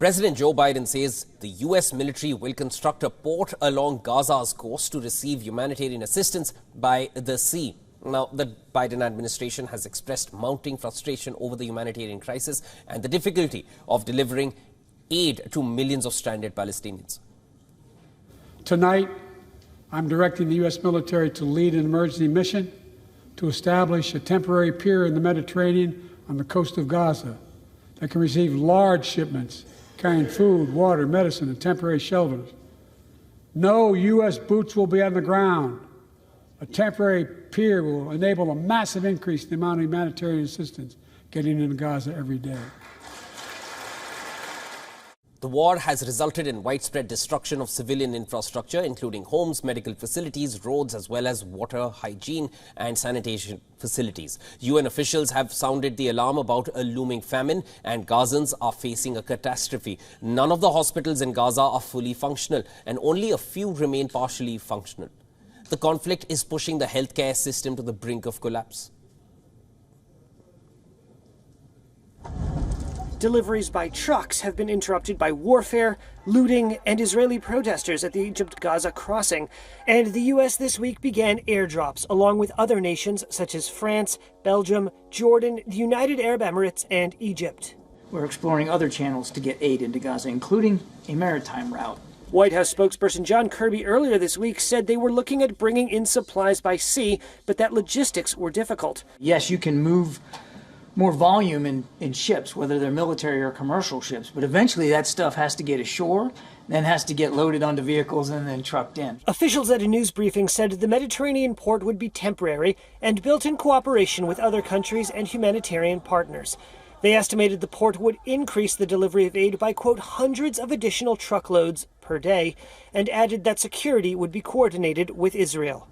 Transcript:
President Joe Biden says the U.S. military will construct a port along Gaza's coast to receive humanitarian assistance by the sea. Now, the Biden administration has expressed mounting frustration over the humanitarian crisis and the difficulty of delivering aid to millions of stranded Palestinians. Tonight, I'm directing the U.S. military to lead an emergency mission to establish a temporary pier in the Mediterranean on the coast of Gaza that can receive large shipments carrying food, water, medicine, and temporary shelters. No U.S. boots will be on the ground. A temporary pier will enable a massive increase in the amount of humanitarian assistance getting into Gaza every day. The war has resulted in widespread destruction of civilian infrastructure, including homes, medical facilities, roads, as well as water, hygiene and sanitation facilities. UN officials have sounded the alarm about a looming famine, and Gazans are facing a catastrophe. None of the hospitals in Gaza are fully functional, and only a few remain partially functional. The conflict is pushing the healthcare system to the brink of collapse. Deliveries by trucks have been interrupted by warfare, looting, and Israeli protesters at the Egypt-Gaza crossing. And the U.S. this week began airdrops, along with other nations such as France, Belgium, Jordan, the United Arab Emirates, and Egypt. We're exploring other channels to get aid into Gaza, including a maritime route. White House spokesperson John Kirby earlier this week said they were looking at bringing in supplies by sea, but that logistics were difficult. Yes, you can move more volume in ships, whether they're military or commercial ships, but eventually that stuff has to get ashore, then has to get loaded onto vehicles and then trucked in. Officials at a news briefing said the Mediterranean port would be temporary and built in cooperation with other countries and humanitarian partners. They estimated the port would increase the delivery of aid by, quote, hundreds of additional truckloads per day, and added that security would be coordinated with Israel.